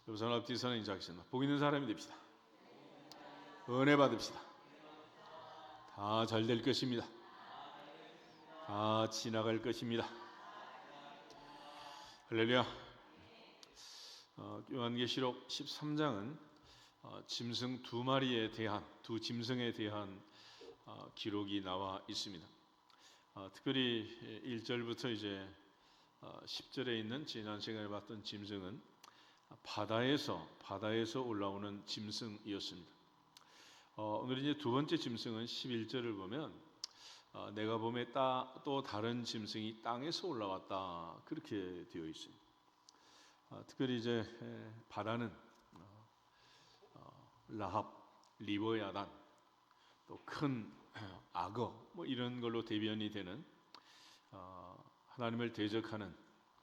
여러분 앞뒤 선행 작시나 복 있는 사람이 됩시다. 은혜 받읍시다. 다 잘 될 것입니다. 다 지나갈 것입니다. 할렐루야. 요한계시록 13장은 짐승 두 마리에 대한 두 짐승에 대한 기록이 나와 있습니다. 특별히 1절부터 이제 10절에 있는 지난 시간에 봤던 짐승은 바다에서 올라오는 짐승이었습니다. 오늘 이제 두 번째 짐승은 11절을 보면 내가 봄에 또 다른 짐승이 땅에서 올라왔다 그렇게 되어 있습니다. 특별히 이제 바다는 라합, 리보야단, 또 큰 악어 뭐 이런 걸로 대변이 되는 하나님을 대적하는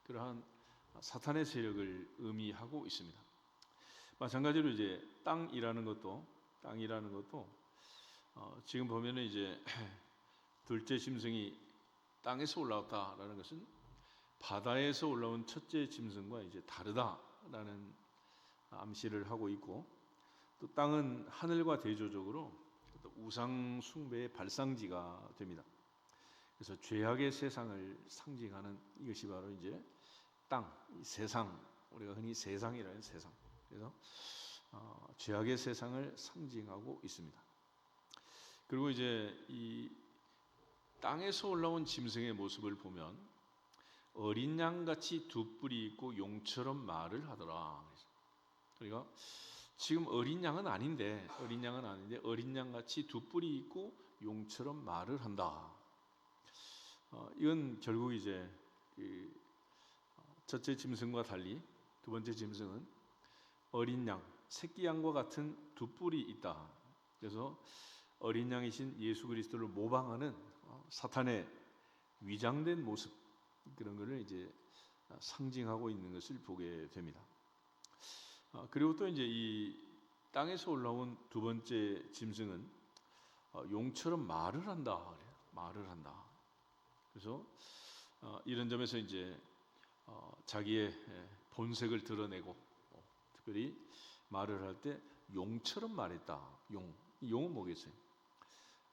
그러한 사탄의 세력을 의미하고 있습니다. 마찬가지로 이제 땅이라는 것도 지금 보면은 이제 둘째 짐승이 땅에서 올라왔다라는 것은 바다에서 올라온 첫째 짐승과 이제 다르다라는 암시를 하고 있고, 또 땅은 하늘과 대조적으로 우상 숭배의 발상지가 됩니다. 그래서 죄악의 세상을 상징하는 이것이 바로 이제 땅, 세상, 우리가 흔히 세상이라는 세상. 그래서 죄악의 세상을 상징하고 있습니다. 그리고 이제 이 땅에서 올라온 짐승의 모습을 보면 어린 양같이 두 뿔이 있고 용처럼 말을 하더라. 그러니까 지금 어린 양은 아닌데 어린 양같이 두 뿔이 있고 용처럼 말을 한다. 이건 결국 이제 첫째 짐승과 달리 두 번째 짐승은 어린 양, 새끼 양과 같은 두 뿔이 있다. 그래서 어린 양이신 예수 그리스도를 모방하는 사탄의 위장된 모습, 그런 것을 이제 상징하고 있는 것을 보게 됩니다. 그리고 또 이제 이 땅에서 올라온 두 번째 짐승은 용처럼 말을 한다. 말을 한다. 그래서 이런 점에서 이제 자기의 본색을 드러내고, 특별히 말을 할 때 용처럼 말했다. 용은 뭐겠어요?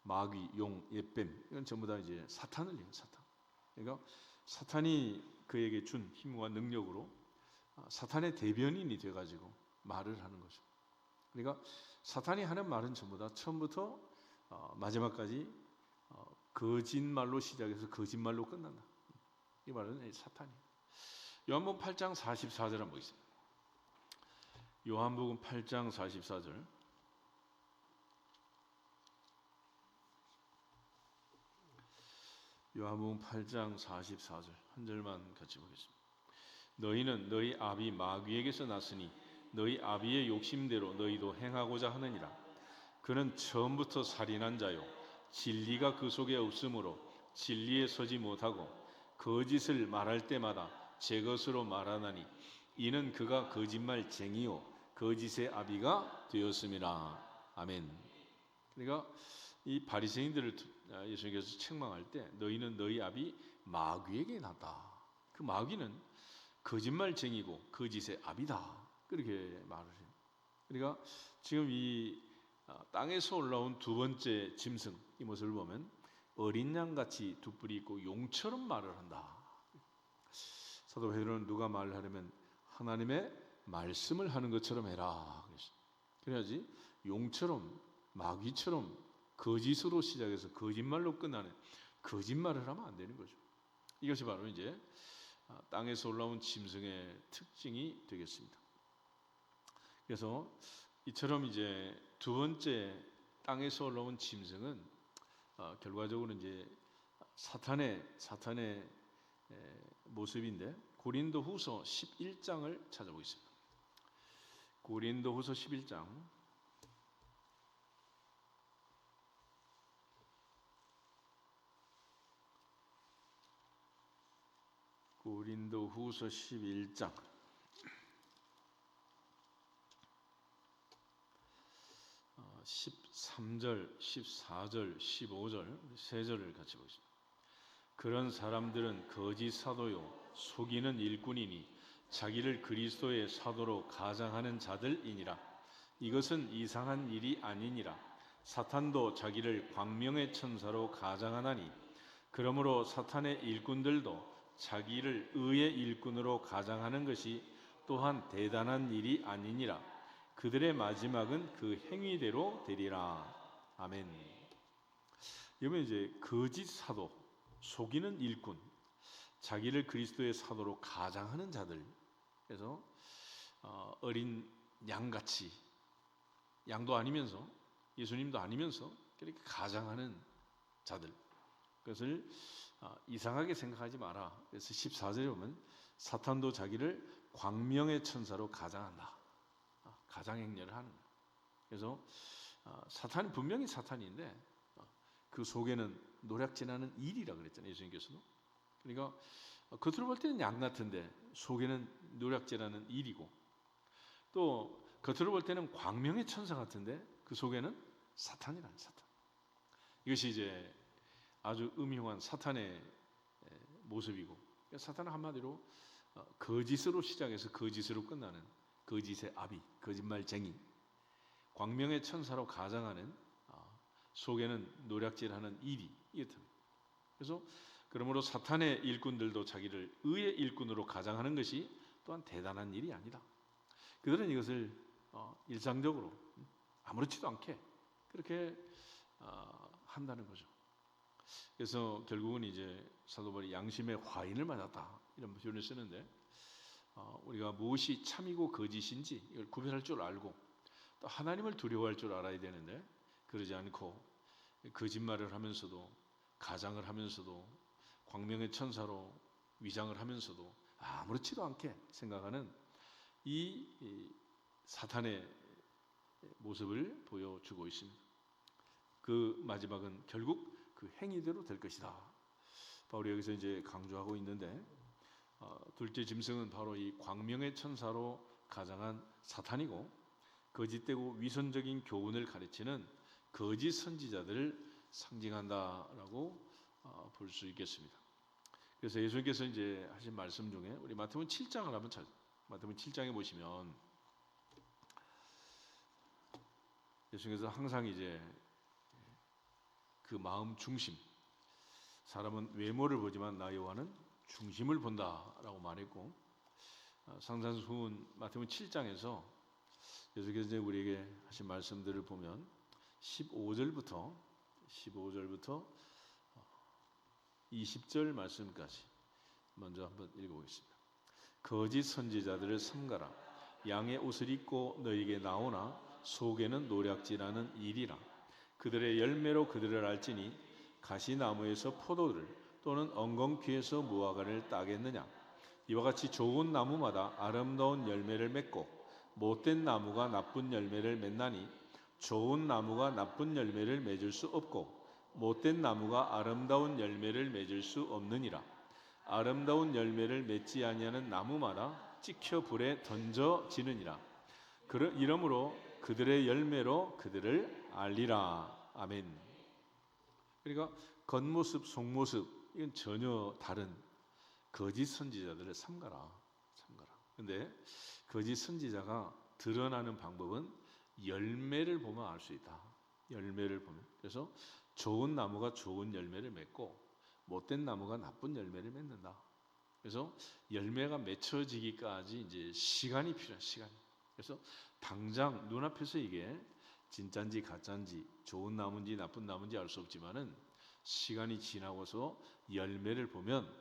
마귀, 용, 옅뱀, 이건 전부 다 이제 사탄을 얘기해요. 사탄. 그러니까 사탄이 그에게 준 힘과 능력으로 사탄의 대변인이 돼가지고 말을 하는 거죠. 그러니까 사탄이 하는 말은 전부 다 처음부터 마지막까지 거짓말로 시작해서 거짓말로 끝난다. 이 말은 사탄이에요. 요한복음 8장 44절 한번 보겠습니다. 요한복음 8장 44절. 요한복음 8장 44절 한 절만 같이 보겠습니다. 너희는 너희 아비 마귀에게서 났으니 너희 아비의 욕심대로 너희도 행하고자 하느니라. 그는 처음부터 살인한 자요 진리가 그 속에 없으므로 진리에 서지 못하고 거짓을 말할 때마다 제 것으로 말하나니 이는 그가 거짓말쟁이요 거짓의 아비가 되었음이라. 아멘. 그러니까 이 바리새인들을 예수님께서 책망할 때 너희는 너희 아비 마귀에게 났다. 그 마귀는 거짓말쟁이고 거짓의 아비다. 그렇게 말을 해요. 그러니까 지금 이 땅에서 올라온 두 번째 짐승 이 모습을 보면 어린 양같이 두 뿔이 있고 용처럼 말을 한다. 사도 베드로는 누가 말을 하려면 하나님의 말씀을 하는 것처럼 해라. 그래야지 용처럼 마귀처럼 거짓으로 시작해서 거짓말로 끝나는 거짓말을 하면 안 되는 거죠. 이것이 바로 이제 땅에서 올라온 짐승의 특징이 되겠습니다. 그래서 이처럼 이제 두 번째 땅에서 올라온 짐승은 결과적으로 이제 사탄의 모습인데 고린도후서 11장을 찾아보겠습니다. 고린도후서 11장 고린도후서 11장 13절, 14절, 15절 세 절을 같이 보겠습니다. 그런 사람들은 거짓 사도요 속이는 일꾼이니 자기를 그리스도의 사도로 가장하는 자들이니라. 이것은 이상한 일이 아니니라. 사탄도 자기를 광명의 천사로 가장하나니 그러므로 사탄의 일꾼들도 자기를 의의 일꾼으로 가장하는 것이 또한 대단한 일이 아니니라. 그들의 마지막은 그 행위대로 되리라. 아멘. 이러면 이제 거짓 사도, 속이는 일꾼, 자기를 그리스도의 사도로 가장하는 자들. 그래서 어린 양같이, 양도 아니면서 예수님도 아니면서 그렇게 가장하는 자들, 그것을 이상하게 생각하지 마라. 그래서 14절에 보면 사탄도 자기를 광명의 천사로 가장한다. 가장 행렬을 하는 거예요. 그래서 사탄은 분명히 사탄인데 그 속에는 노략질하는 일이라 그랬잖아요, 예수님께서도. 그러니까 겉으로 볼 때는 양 같은데 속에는 노략질하는 일이고, 또 겉으로 볼 때는 광명의 천사 같은데 그 속에는 사탄이라는 사탄. 이것이 이제 아주 음흉한 사탄의 모습이고, 사탄은 한마디로 거짓으로 시작해서 거짓으로 끝나는 거짓의 아비, 거짓말쟁이, 광명의 천사로 가장하는, 속에는 노략질하는 일이 이렇답니다. 그래서 그러므로 사탄의 일꾼들도 자기를 의의 일꾼으로 가장하는 것이 또한 대단한 일이 아니다. 그들은 이것을 일상적으로 아무렇지도 않게 그렇게 한다는 거죠. 그래서 결국은 이제 사도 바울이 양심의 화인을 맞았다 이런 표현을 쓰는데, 우리가 무엇이 참이고 거짓인지 이걸 구별할 줄 알고 또 하나님을 두려워할 줄 알아야 되는데, 그러지 않고 거짓말을 하면서도, 가장을 하면서도, 광명의 천사로 위장을 하면서도 아무렇지도 않게 생각하는 이 사탄의 모습을 보여주고 있습니다. 그 마지막은 결국 그 행위대로 될 것이다. 바울이 여기서 이제 강조하고 있는데, 둘째 짐승은 바로 이 광명의 천사로 가장한 사탄이고, 거짓되고 위선적인 교훈을 가르치는 거짓 선지자들을 상징한다라고 볼 수 있겠습니다. 그래서 예수님께서 이제 하신 말씀 중에 우리 마태복음 7장을 한번 마태복음 7장에 보시면 예수님께서 항상 이제 그 마음 중심, 사람은 외모를 보지만 나 여호와는 중심을 본다라고 말했고, 상산수훈 마태복음 7장에서 예수께서 이제 우리에게 하신 말씀들을 보면 15절부터 20절 말씀까지 먼저 한번 읽어보겠습니다. 거짓 선지자들을 삼가라. 양의 옷을 입고 너에게 나오나 속에는 노략질하는 일이라. 그들의 열매로 그들을 알지니 가시나무에서 포도를 또는 엉겅퀴에서 무화과를 따겠느냐. 이와 같이 좋은 나무마다 아름다운 열매를 맺고 못된 나무가 나쁜 열매를 맺나니 좋은 나무가 나쁜 열매를 맺을 수 없고 못된 나무가 아름다운 열매를 맺을 수 없느니라. 아름다운 열매를 맺지 아니하는 나무마다 찍혀 불에 던져지느니라. 이러므로 그들의 열매로 그들을 알리라. 아멘. 그러니까 겉모습, 속모습 이건 전혀 다른 거짓 선지자들을 삼가라. 근데 거짓 선지자가 드러나는 방법은 열매를 보면 알 수 있다. 열매를 보면. 그래서 좋은 나무가 좋은 열매를 맺고 못된 나무가 나쁜 열매를 맺는다. 그래서 열매가 맺혀지기까지 이제 시간이 필요해. 시간. 그래서 당장 눈앞에서 이게 진짜인지 가짜인지, 좋은 나무인지 나쁜 나무인지 알 수 없지만은 시간이 지나고서 열매를 보면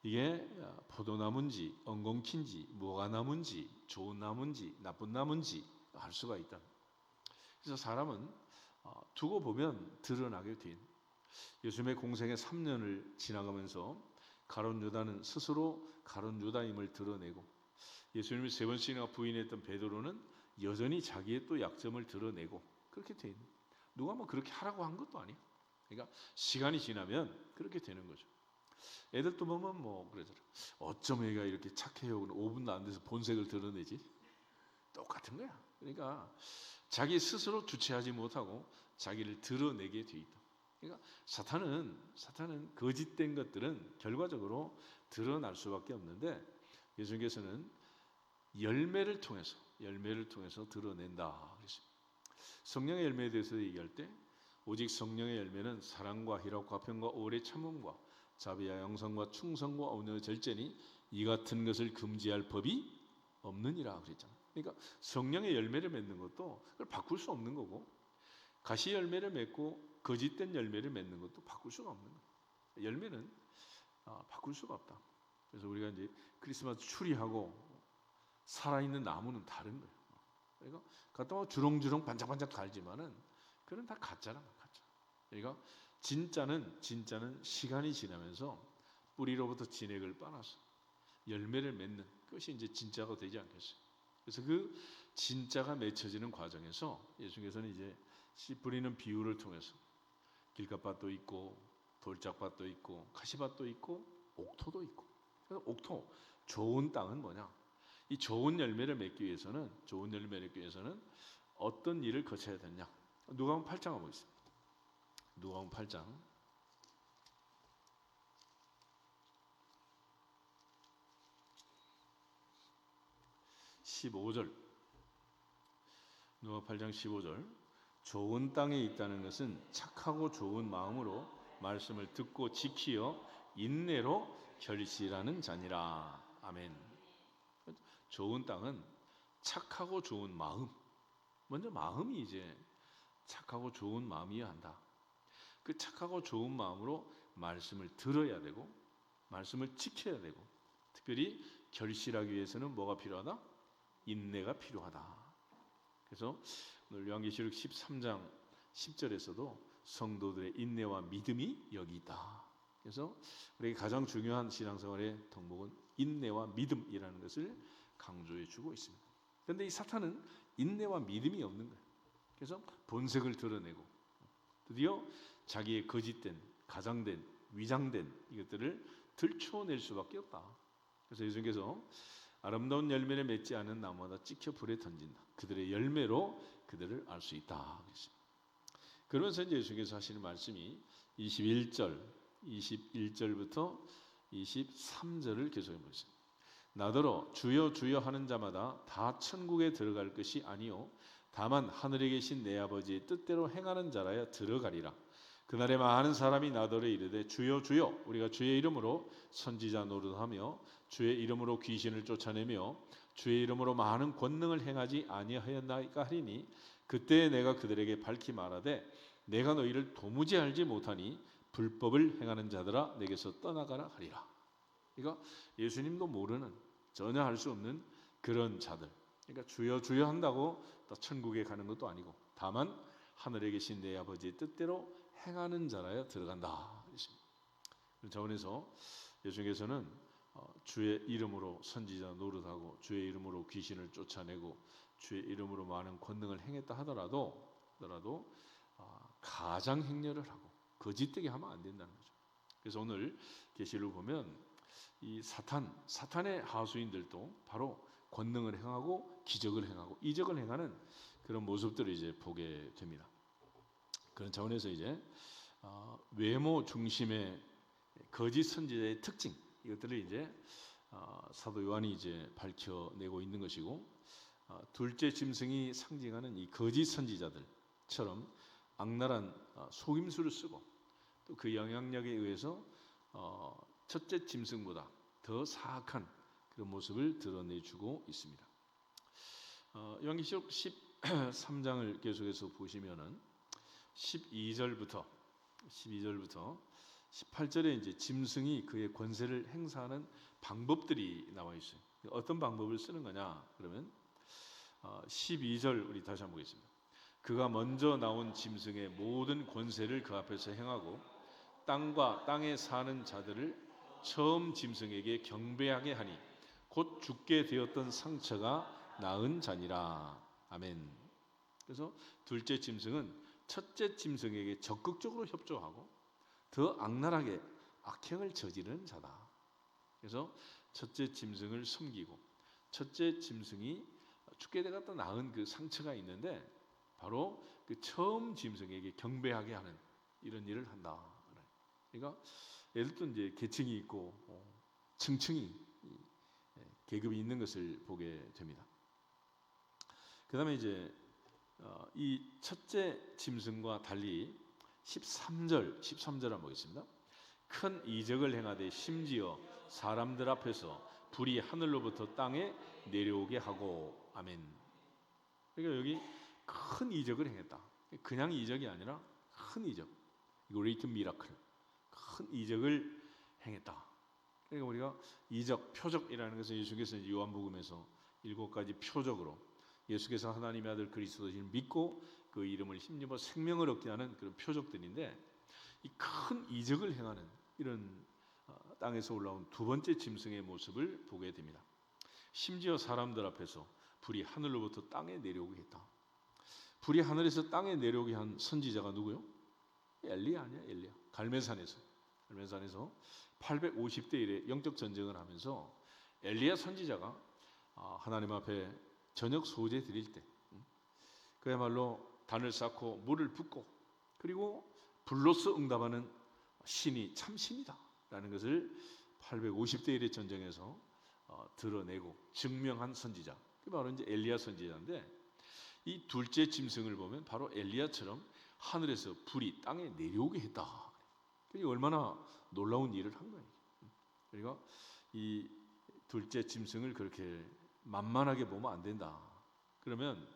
이게 포도나무인지 엉겅퀴인지 무화과나무인지 좋은 나무인지 나쁜 나무인지 알 수가 있다. 그래서 사람은 두고 보면 드러나게 된, 예수님의 공생의 3년을 지나가면서 가룟 유다는 스스로 가룟 유다임을 드러내고, 예수님을 3번씩이나 부인했던 베드로는 여전히 자기의 또 약점을 드러내고, 그렇게 된, 누가 뭐 그렇게 하라고 한 것도 아니야. 그러니까 시간이 지나면 그렇게 되는 거죠. 애들도 보면 뭐 그러잖아. 어쩜 애가 이렇게 착해요? 5분도 안 돼서 본색을 드러내지? 똑같은 거야. 그러니까 자기 스스로 주체하지 못하고 자기를 드러내게 돼 있다. 그러니까 사탄은 거짓된 것들은 결과적으로 드러날 수밖에 없는데, 예수님께서는 열매를 통해서 드러낸다 그랬습니다. 성령의 열매에 대해서 얘기할 때 오직 성령의 열매는 사랑과 희락과 평과 오래 참음과 자비와 양선과 충성과 온유와 절제니 이 같은 것을 금지할 법이 없느니라 그랬잖아요. 그러니까 성령의 열매를 맺는 것도 그걸 바꿀 수 없는 거고, 가시 열매를 맺고 거짓된 열매를 맺는 것도 바꿀 수가 없는 거예요. 열매는 바꿀 수가 없다. 그래서 우리가 이제 크리스마스 추리하고 살아있는 나무는 다른 거예요. 그러니까 갖다 와 주렁주렁 반짝반짝 달지만은 그건 다 가짜라, 가짜. 그러니까 진짜는 시간이 지나면서 뿌리로부터 진액을 빨아서 열매를 맺는 그것이 이제 진짜가 되지 않겠어요? 그래서 그 진짜가 맺혀지는 과정에서 예수님께서는 이제 씨 뿌리는 비유를 통해서 길갓밭도 있고 돌짝밭도 있고 가시밭도 있고 옥토도 있고. 그래서 옥토, 좋은 땅은 뭐냐? 이 좋은 열매를 맺기 위해서는 어떤 일을 거쳐야 되냐? 누가복음 8장 한번 보겠습니다. 누가복음 8장 15절. 누가복음 8장 15절. 좋은 땅에 있다는 것은 착하고 좋은 마음으로 말씀을 듣고 지키어 인내로 결실하는 자니라. 아멘. 좋은 땅은 착하고 좋은 마음. 먼저 마음이 이제 착하고 좋은 마음이어야 한다. 그 착하고 좋은 마음으로 말씀을 들어야 되고 말씀을 지켜야 되고, 특별히 결실하기 위해서는 뭐가 필요하다? 인내가 필요하다. 그래서 오늘 요한계시록 13장 10절에서도 성도들의 인내와 믿음이 여기 있다. 그래서 우리에게 가장 중요한 신앙생활의 덕목은 인내와 믿음이라는 것을 강조해 주고 있습니다. 그런데 이 사탄은 인내와 믿음이 없는 거예요. 그래서 본색을 드러내고 드디어 자기의 거짓된, 가장된, 위장된 이것들을 들춰낼 수밖에 없다. 그래서 예수님께서 아름다운 열매를 맺지 않은 나무마다 찍혀 불에 던진다. 그들의 열매로 그들을 알 수 있다. 그러면서 이제 예수님께서 하시는 말씀이 21절부터 23절을 계속해 보겠습니다. 나더러 주여 주여 하는 자마다 다 천국에 들어갈 것이 아니요 다만 하늘에 계신 내 아버지의 뜻대로 행하는 자라야 들어가리라. 그날에 많은 사람이 나더러 이르되 주여 주여 우리가 주의 이름으로 선지자 노릇하며 주의 이름으로 귀신을 쫓아내며 주의 이름으로 많은 권능을 행하지 아니하였나이까 하리니 그때 내가 그들에게 밝히 말하되 내가 너희를 도무지 알지 못하니 불법을 행하는 자들아 내게서 떠나가라 하리라. 그러니까 예수님도 모르는, 전혀 할 수 없는 그런 자들. 그러니까 주여 주여 한다고 또 천국에 가는 것도 아니고 다만 하늘에 계신 내 아버지의 뜻대로 행하는 자라야 들어간다. 그런 차원에서 예수님께서는 주의 이름으로 선지자 노릇하고 주의 이름으로 귀신을 쫓아내고 주의 이름으로 많은 권능을 행했다 하더라도 가장 행렬을 하고 거짓되게 하면 안 된다는 거죠. 그래서 오늘 계시를 보면 이 사탄의 하수인들도 바로 권능을 행하고 기적을 행하고 이적을 행하는 그런 모습들을 이제 보게 됩니다. 그런 차원에서 이제 외모 중심의 거짓 선지자의 특징, 이것들을 이제 사도 요한이 이제 밝혀내고 있는 것이고, 둘째 짐승이 상징하는 이 거짓 선지자들처럼 악랄한 속임수를 쓰고 또 그 영향력에 의해서 첫째 짐승보다 더 사악한 그런 모습을 드러내주고 있습니다. 요한계시록 13장을 계속해서 보시면은 12절부터 18절에 이제 짐승이 그의 권세를 행사하는 방법들이 나와 있어요. 어떤 방법을 쓰는 거냐? 그러면 12절 우리 다시 한번 보겠습니다. 그가 먼저 나온 짐승의 모든 권세를 그 앞에서 행하고 땅과 땅에 사는 자들을 처음 짐승에게 경배하게 하니 곧 죽게 되었던 상처가 나은 자니라. 아멘. 그래서 둘째 짐승은 첫째 짐승에게 적극적으로 협조하고 더 악랄하게 악행을 저지르는 자다. 그래서 첫째 짐승을 섬기고 첫째 짐승이 죽게 되었던 나은 그 상처가 있는데 바로 그 처음 짐승에게 경배하게 하는 이런 일을 한다. 그러니까 예를 들어 이제 계층이 있고 층층이 계급이 있는 것을 보게 됩니다. 그 다음에 이제 이 첫째 짐승과 달리 13절 한번 보겠습니다. 큰 이적을 행하되 심지어 사람들 앞에서 불이 하늘로부터 땅에 내려오게 하고. 아멘. 그러니까 여기 큰 이적을 행했다. 그냥 이적이 아니라 큰 이적, great miracle, 큰 이적을 행했다. 그러니까 우리가 이적, 표적이라는 것은 예수께서 요한복음에서 7가지 표적으로 예수께서 하나님의 아들 그리스도를 믿고 그 이름을 힘입어 생명을 얻게 하는 그런 표적들인데, 이 큰 이적을 행하는 이런 땅에서 올라온 두 번째 짐승의 모습을 보게 됩니다. 심지어 사람들 앞에서 불이 하늘로부터 땅에 내려오게 했다. 불이 하늘에서 땅에 내려오게 한 선지자가 누구요? 엘리야 아니야? 엘리야. 갈멜산에서 850대 1의 영적 전쟁을 하면서 엘리야 선지자가 하나님 앞에 저녁 소제 드릴 때 그야말로 단을 쌓고 물을 붓고 그리고 불로서 응답하는 신이 참 신이다 라는 것을 850대 1의 전쟁에서 드러내고 증명한 선지자, 그게 바로 이제 엘리야 선지자인데, 이 둘째 짐승을 보면 바로 엘리야처럼 하늘에서 불이 땅에 내려오게 했다. 그게 얼마나 놀라운 일을 한 거예요. 그러니까 이 둘째 짐승을 그렇게 만만하게 보면 안 된다. 그러면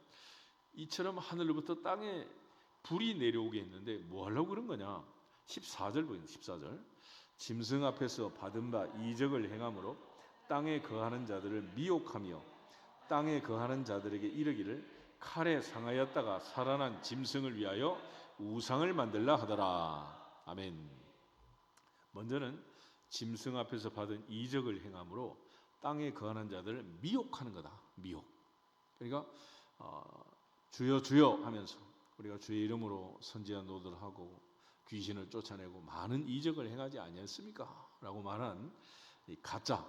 이처럼 하늘로부터 땅에 불이 내려오게 했는데 뭐 하려고 그런 거냐? 14절 보입니다. 14절. 짐승 앞에서 받은 바 이적을 행함으로 땅에 거하는 자들을 미혹하며 땅에 거하는 자들에게 이르기를 칼에 상하였다가 살아난 짐승을 위하여 우상을 만들라 하더라. 아멘. 먼저는 짐승 앞에서 받은 이적을 행함으로 땅에 거하는 자들을 미혹하는 거다. 미혹. 그러니까 주여 주여 하면서 우리가 주의 이름으로 선지한 노들을 하고 귀신을 쫓아내고 많은 이적을 행하지 아니했습니까? 라고 말한 이 가짜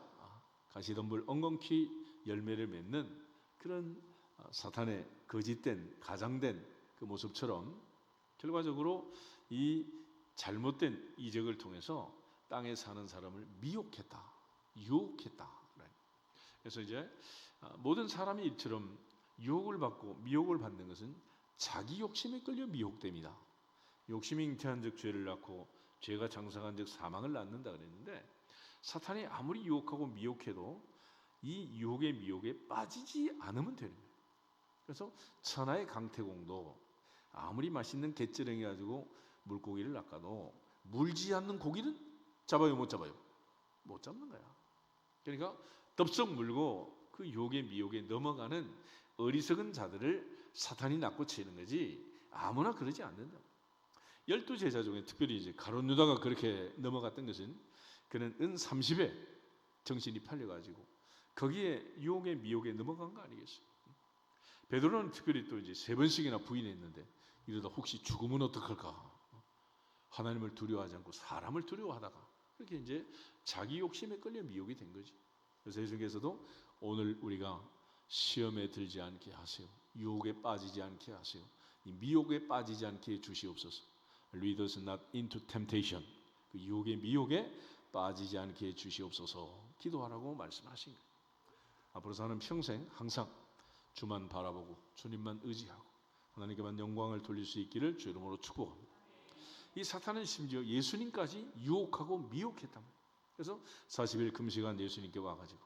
가시덤불 엉겅퀴 열매를 맺는 그런 사탄의 거짓된 가장된 그 모습처럼 결과적으로 이 잘못된 이적을 통해서 땅에 사는 사람을 미혹했다, 유혹했다. 그래서 이제 모든 사람이 이처럼 유혹을 받고 미혹을 받는 것은 자기 욕심에 끌려 미혹됩니다. 욕심이 잉태한 즉 죄를 낳고 죄가 장성한 즉 사망을 낳는다 그랬는데, 사탄이 아무리 유혹하고 미혹해도 이 유혹의 미혹에 빠지지 않으면 되는 거예요. 그래서 천하의 강태공도 아무리 맛있는 갯지렁이 가지고 물고기를 낚아도 물지 않는 고기는 잡아요, 못 잡아요? 못 잡는 거야. 그러니까 덥석 물고 그 유혹의 미혹에 넘어가는 어리석은 자들을 사탄이 낚고 치는 거지 아무나 그러지 않는다. 12제자 중에 특별히 이제 가룟 유다가 그렇게 넘어갔던 것은 그는 은 30에 정신이 팔려가지고 거기에 유혹의 미혹에 넘어간 거 아니겠어요? 베드로는 특별히 또 이제 3번씩이나 부인했는데 이러다 혹시 죽으면 어떡할까? 하나님을 두려워하지 않고 사람을 두려워하다가 그렇게 이제 자기 욕심에 끌려 미혹이 된 거지. 그래서 예수께서도 오늘 우리가 시험에 들지 않게 하세요. 유혹에 빠지지 않게 하세요. 이 미혹에 빠지지 않게 해 주시옵소서. Lead us not into temptation. 그 유혹의 미혹에 빠지지 않게 해 주시옵소서. 기도하라고 말씀하신 거예요. 앞으로 사는 평생 항상 주만 바라보고 주님만 의지하고 하나님께만 영광을 돌릴 수 있기를 주 이름으로 축복합니다. 이 사탄은 심지어 예수님까지 유혹하고 미혹했다. 그래서 40일 금식한 예수님께 와가지고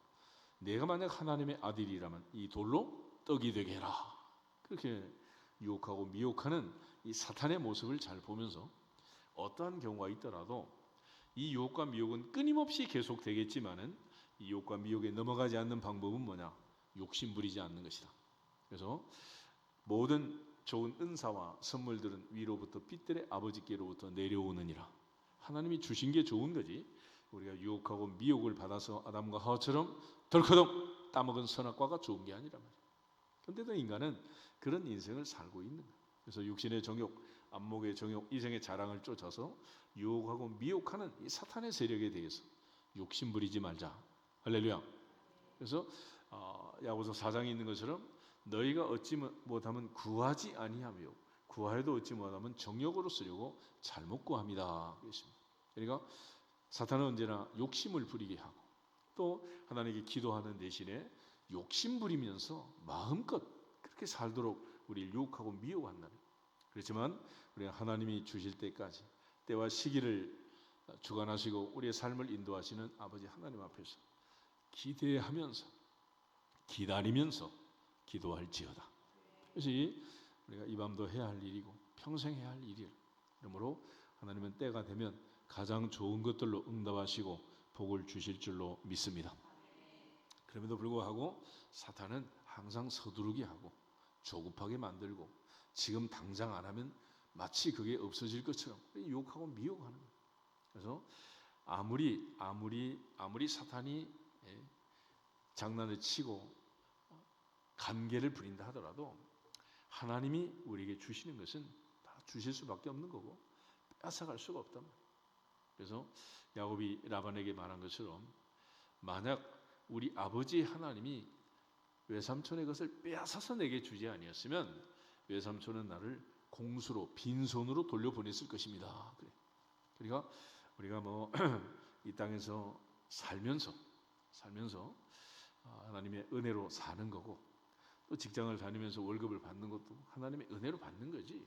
내가 만약 하나님의 아들이라면 이 돌로 떡이 되게 해라. 그렇게 유혹하고 미혹하는 이 사탄의 모습을 잘 보면서 어떠한 경우가 있더라도 이 유혹과 미혹은 끊임없이 계속되겠지만은 이 유혹과 미혹에 넘어가지 않는 방법은 뭐냐? 욕심 부리지 않는 것이다. 그래서 모든 좋은 은사와 선물들은 위로부터 빛들의 아버지께로부터 내려오느니라. 하나님이 주신 게 좋은 거지 우리가 유혹하고 미혹을 받아서 아담과 하와처럼 덜커덩 따먹은 선악과가 좋은 게 아니란 말이야. 그런데도 인간은 그런 인생을 살고 있는 거야. 그래서 육신의 정욕, 안목의 정욕, 이생의 자랑을 쫓아서 유혹하고 미혹하는 이 사탄의 세력에 대해서 욕심 부리지 말자. 할렐루야. 그래서 야고보서 4장에 있는 것처럼 너희가 얻지 못하면 구하지 아니하며 구하여도 얻지 못하면 정욕으로 쓰려고 잘못 구합니다. 그렇습니다. 그러니까 사탄은 언제나 욕심을 부리게 하고 또 하나님께 기도하는 대신에 욕심 부리면서 마음껏 그렇게 살도록 우리를 유혹하고 미혹한다는. 그렇지만 우리가 하나님이 주실 때까지 때와 시기를 주관하시고 우리의 삶을 인도하시는 아버지 하나님 앞에서 기대하면서 기다리면서 기도할지어다. 그것이 우리가 이 밤도 해야 할 일이고 평생 해야 할 일이에요. 그러므로 하나님은 때가 되면 가장 좋은 것들로 응답하시고 복을 주실 줄로 믿습니다. 그럼에도 불구하고 사탄은 항상 서두르게 하고 조급하게 만들고 지금 당장 안 하면 마치 그게 없어질 것처럼 유혹하고 미혹하는 거예요. 그래서 아무리 사탄이 장난을 치고 간계를 부린다 하더라도 하나님이 우리에게 주시는 것은 다 주실 수밖에 없는 거고 뺏어갈 수가 없단 말이에요. 그래서 야곱이 라반에게 말한 것처럼 만약 우리 아버지 하나님이 외삼촌의 것을 빼앗아서 내게 주지 아니었으면 외삼촌은 나를 공수로 빈손으로 돌려보냈을 것입니다. 그러니까 우리가 이 땅에서 살면서 하나님의 은혜로 사는 거고 또 직장을 다니면서 월급을 받는 것도 하나님의 은혜로 받는 거지.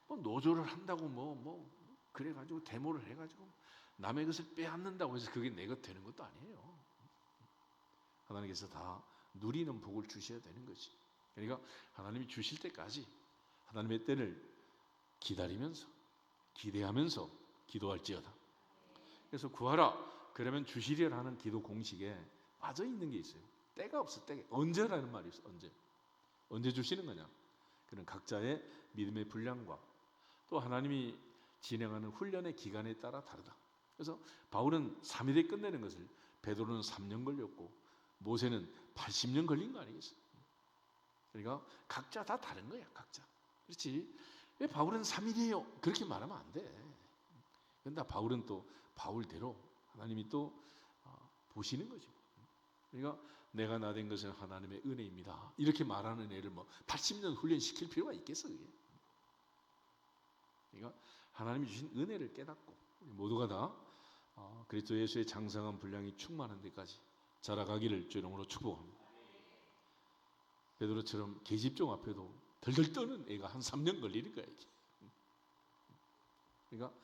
노조를 한다고 그래가지고 데모를 해가지고 남의 것을 빼앗는다고 해서 그게 내 것 되는 것도 아니에요. 하나님께서 다 누리는 복을 주셔야 되는 거지. 그러니까 하나님이 주실 때까지 하나님의 때를 기다리면서 기대하면서 기도할지어다. 그래서 구하라 그러면 주시리라는 기도 공식에 빠져 있는 게 있어요. 때가 없어. 때가 언제라는 말이 있어. 언제 주시는 거냐? 그는 각자의 믿음의 분량과 또 하나님이 진행하는 훈련의 기간에 따라 다르다. 그래서 바울은 3일에 끝내는 것을 베드로는 3년 걸렸고 모세는 80년 걸린 거 아니겠어요? 그러니까 각자 다 다른 거야. 각자. 그렇지? 왜 바울은 3일이에요? 그렇게 말하면 안 돼. 그런데 바울은 또 바울대로 하나님이 또 보시는 거지. 그러니까 내가 나된 것은 하나님의 은혜입니다. 이렇게 말하는 애를 80년 훈련시킬 필요가 있겠어 그게. 그러니까 하나님이 주신 은혜를 깨닫고 우리 모두가 다 그리스도 예수의 장성한 분량이 충만한 데까지 자라가기를 주 이름으로 축복합니다. 베드로처럼 계집종 앞에도 덜덜 떠는 애가 한 3년 걸리는 거야 이게. 그러니까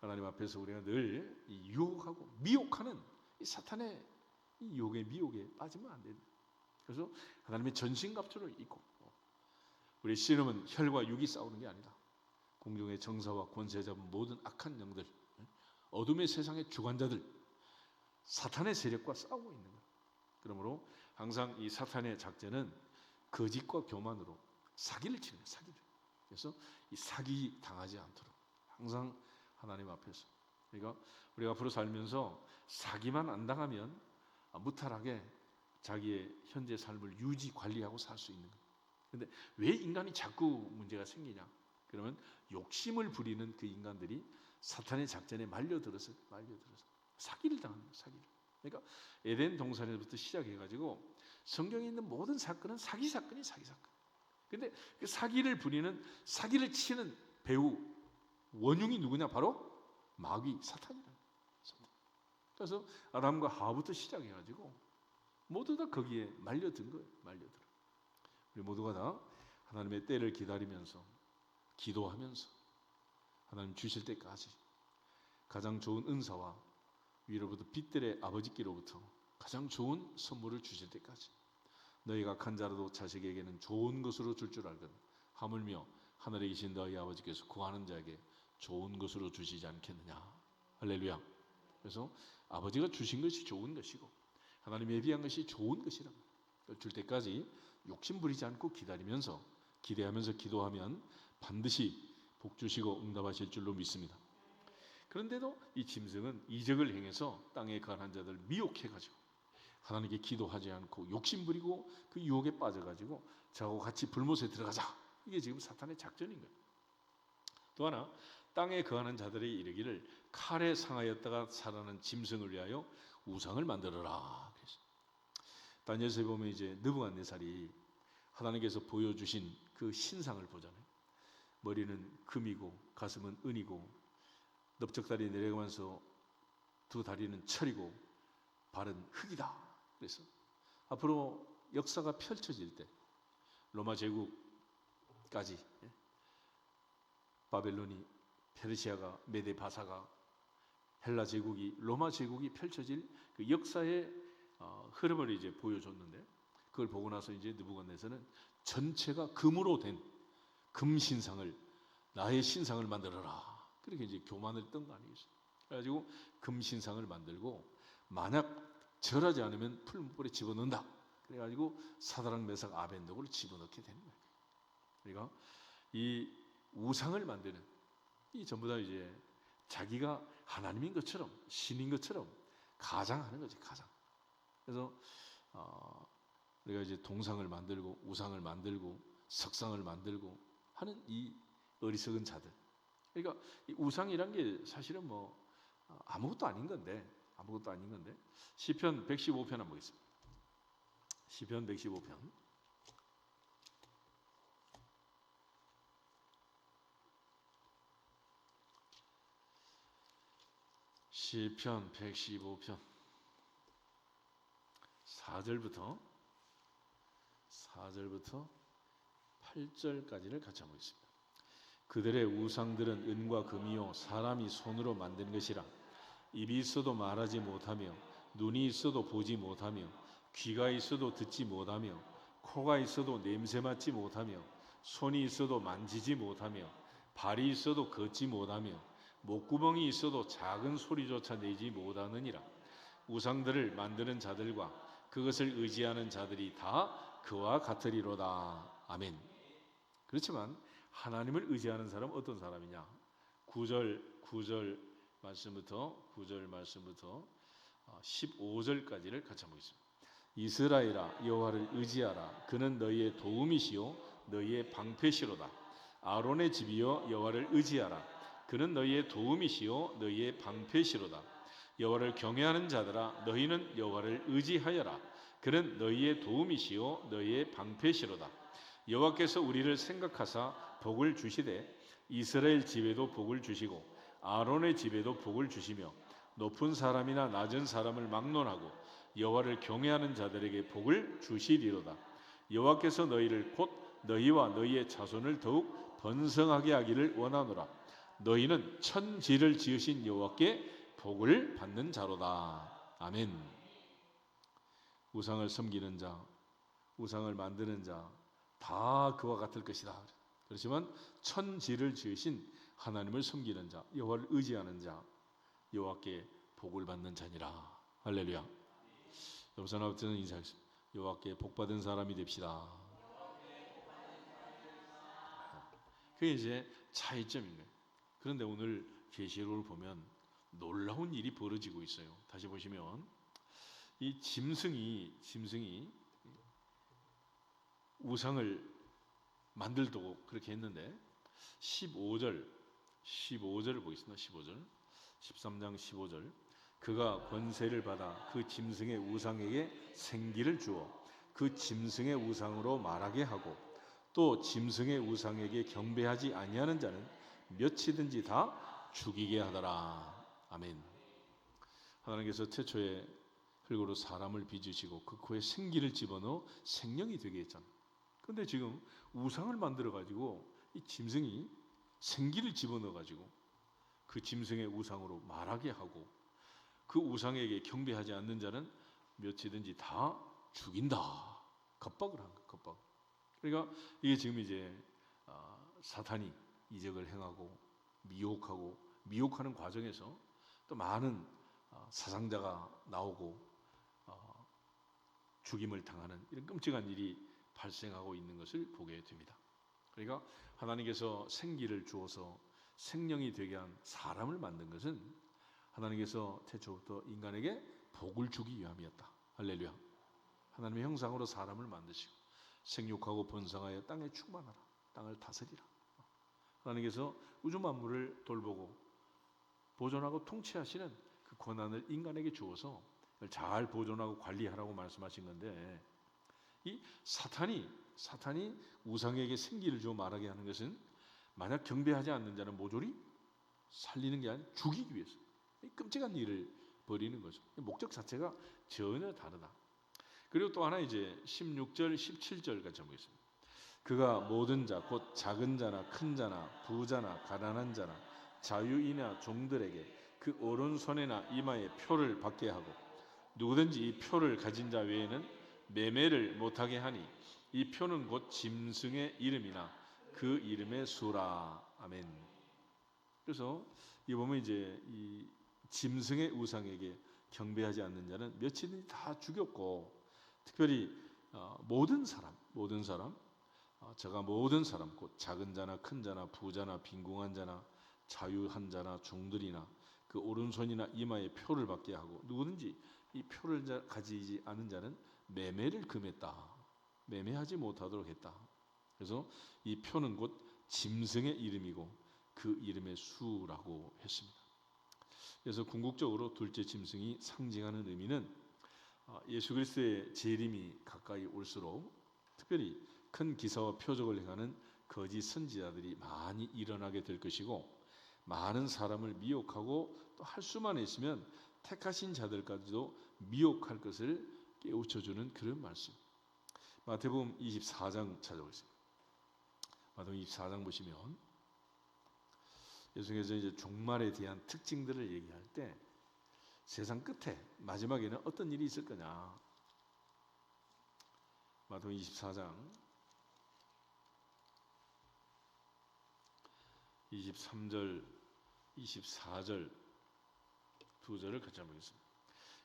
하나님 앞에서 우리가 늘 유혹하고 미혹하는 이 사탄의 이 유혹의 미혹에 빠지면 안 된다. 그래서 하나님의 전신갑주를 입고 우리 씨름은 혈과 육이 싸우는 게 아니다. 공중의 정사와 권세 잡은 모든 악한 영들, 어둠의 세상의 주관자들, 사탄의 세력과 싸우고 있는 거예요. 그러므로 항상 이 사탄의 작전은 거짓과 교만으로 사기를 치는 거예요. 사기를. 그래서 이 사기 당하지 않도록 항상 하나님 앞에서. 그러니까 우리가 앞으로 살면서 사기만 안 당하면 무탈하게 자기의 현재 삶을 유지 관리하고 살 수 있는 거예요. 그런데 왜 인간이 자꾸 문제가 생기냐? 그러면 욕심을 부리는 그 인간들이 사탄의 작전에 말려들어서 사기를 당하는 거예요. 사기를. 그러니까 에덴 동산에서부터 시작해가지고 성경에 있는 모든 사건은 사기 사건이 사기 사건. 근데 그 사기를 부리는 사기를 치는 배우 원흉이 누구냐? 바로 마귀 사탄이라는 거예요. 그래서 아담과 하와부터 시작해가지고 모두 다 거기에 말려든 거예요. 말려들어. 우리 모두가 다 하나님의 때를 기다리면서 기도하면서 하나님 주실 때까지 가장 좋은 은사와 위로부터 빛들의 아버지께로부터 가장 좋은 선물을 주실 때까지 너희가 악한 자라도 자식에게는 좋은 것으로 줄 줄 알거든 하물며 하늘에 계신 너희 아버지께서 구하는 자에게 좋은 것으로 주시지 않겠느냐. 할렐루야. 그래서 아버지가 주신 것이 좋은 것이고 하나님 예비한 것이 좋은 것이라 줄 때까지 욕심 부리지 않고 기다리면서 기대하면서 기도하면 반드시 복 주시고 응답하실 줄로 믿습니다. 그런데도 이 짐승은 이적을 행해서 땅에 거한 자들을 미혹해가지고 하나님께 기도하지 않고 욕심 부리고 그 유혹에 빠져가지고 저하고 같이 불못에 들어가자. 이게 지금 사탄의 작전인 거예요. 또 하나 땅에 거하는 자들이 이르기를 칼에 상하였다가 살아난 짐승을 위하여 우상을 만들어라. 그래서 다니엘서에 보면 이제 느부갓네살이 하나님께서 보여주신 그 신상을 보잖아요. 머리는 금이고 가슴은 은이고 넓적다리 내려가면서 두 다리는 철이고 발은 흙이다. 그래서 앞으로 역사가 펼쳐질 때 로마 제국까지 바벨론이, 페르시아가, 메데 바사가, 헬라 제국이, 로마 제국이 펼쳐질 그 역사의 흐름을 이제 보여줬는데, 그걸 보고 나서 이제 느부갓네살은 전체가 금으로 된 금신상을, 나의 신상을 만들어라, 그렇게 이제 교만을 뜬 거 아니겠어요? 그래가지고 금신상을 만들고 만약 절하지 않으면 풀무불에 집어넣는다. 그래가지고 사드락 메삭 아벤노고를 집어넣게 되는 거예요. 그러니까 이 우상을 만드는, 이 전부 다 이제 자기가 하나님인 것처럼, 신인 것처럼 가장하는 거지, 가장. 그래서 우리가 이제 동상을 만들고 우상을 만들고 석상을 만들고 하는 이 어리석은 자들. 그러니까 이 우상이란 게 사실은 뭐 아무것도 아닌 건데 시편 115편 한번 보겠습니다. 시편 115편. 시편 115편 4절부터 8절까지를 같이 한번 보겠습니다. 그들의 우상들은 은과 금이요 사람이 손으로 만든 것이라. 입이 있어도 말하지 못하며, 눈이 있어도 보지 못하며, 귀가 있어도 듣지 못하며, 코가 있어도 냄새 맡지 못하며, 손이 있어도 만지지 못하며, 발이 있어도 걷지 못하며, 목구멍이 있어도 작은 소리조차 내지 못하느니라. 우상들을 만드는 자들과 그것을 의지하는 자들이 다 그와 같으리로다. 아멘. 그렇지만 하나님을 의지하는 사람은 어떤 사람이냐? 9절 말씀부터 15절까지를 같이 한번 보겠습니다. 이스라엘아, 여호와를 의지하라. 그는 너희의 도움이시요 너희의 방패시로다. 아론의 집이여, 여호와를 의지하라. 그는 너희의 도움이시요 너희의 방패시로다. 여호와를 경외하는 자들아, 너희는 여호와를 의지하여라. 그는 너희의 도움이시요 너희의 방패시로다. 여호와께서 우리를 생각하사 복을 주시되 이스라엘 집에도 복을 주시고 아론의 집에도 복을 주시며 높은 사람이나 낮은 사람을 막론하고 여호와를 경외하는 자들에게 복을 주시리로다. 여호와께서 너희를 곧 너희와 너희의 자손을 더욱 번성하게 하기를 원하노라. 너희는 천지를 지으신 여호와께 복을 받는 자로다. 아멘. 우상을 섬기는 자, 우상을 만드는 자 다 그와 같을 것이다. 그렇지만 천지를 지으신 하나님을 섬기는 자, 여호와를 의지하는 자, 여호와께 복을 받는 자니라. 할렐루야. 여러분 아버지는 인사하겠습니다. 여호와께 복 받은 사람이 됩시다. 그게 이제 차이점인 거예요. 그런데 오늘 계시록을 보면 놀라운 일이 벌어지고 있어요. 다시 보시면 이 짐승이 우상을 만들도록 그렇게 했는데 15절을 보겠습니다. 15절 13장 15절 그가 권세를 받아 그 짐승의 우상에게 생기를 주어 그 짐승의 우상으로 말하게 하고 또 짐승의 우상에게 경배하지 아니하는 자는 몇이든지 다 죽이게 하더라. 아멘. 하나님께서 태초에 흙으로 사람을 빚으시고 그 코에 생기를 집어넣어 생명이 되게 했잖아요. 그런데 지금 우상을 만들어가지고 이 짐승이 생기를 집어넣어가지고 그 짐승의 우상으로 말하게 하고 그 우상에게 경배하지 않는 자는 몇이든지 다 죽인다. 겁박을 한 거예요. 겁박. 그러니까 이게 지금 이제 사탄이 이적을 행하고 미혹하는 과정에서 또 많은 사상자가 나오고 죽임을 당하는 이런 끔찍한 일이 발생하고 있는 것을 보게 됩니다. 그러니까 하나님께서 생기를 주어서 생명이 되게 한 사람을 만든 것은 하나님께서 태초부터 인간에게 복을 주기 위함이었다. 할렐루야. 하나님의 형상으로 사람을 만드시고 생육하고 번성하여 땅에 충만하라. 땅을 다스리라. 하나님께서 우주 만물을 돌보고 보존하고 통치하시는 그 권한을 인간에게 주어서 잘 보존하고 관리하라고 말씀하신 건데 이 사탄이 우상에게 생기를 주어 말하게 하는 것은 만약 경배하지 않는 자는 모조리 살리는 게 아니라 죽이기 위해서 이 끔찍한 일을 버리는 거죠. 목적 자체가 전혀 다르다. 그리고 또 하나 이제 16절, 17절 같이 한번 보겠습니다. 그가 모든 자, 곧 작은 자나 큰 자나 부자나 가난한 자나 자유인이나 종들에게 그 오른손에나 이마에 표를 받게 하고 누구든지 이 표를 가진 자 외에는 매매를 못하게 하니 이 표는 곧 짐승의 이름이나 그 이름의 수라. 아멘. 그래서 이 보면 이제 이 짐승의 우상에게 경배하지 않는 자는 며칠이든지 다 죽였고, 특별히 모든 사람 저가 모든 사람 곧 작은 자나 큰 자나 부자나 빈궁한 자나 자유한 자나 종들이나 그 오른손이나 이마에 표를 받게 하고 누구든지 이 표를 가지지 않은 자는 매매를 금했다. 매매하지 못하도록 했다. 그래서 이 표는 곧 짐승의 이름이고 그 이름의 수라고 했습니다. 그래서 궁극적으로 둘째 짐승이 상징하는 의미는 예수 그리스도의 재림이 가까이 올수록 특별히 큰 기사와 표적을 행하는 거짓 선지자들이 많이 일어나게 될 것이고, 많은 사람을 미혹하고 또 할 수만 있으면 택하신 자들까지도 미혹할 것을 깨우쳐주는 그런 말씀. 마태복음 24장 찾아보겠습니다. 마태복음 24장 보시면 예수께서 이제 종말에 대한 특징들을 얘기할 때 세상 끝에 마지막에는 어떤 일이 있을 거냐. 마태복음 24장 23절, 24절 두 절을 같이 한번 보겠습니다.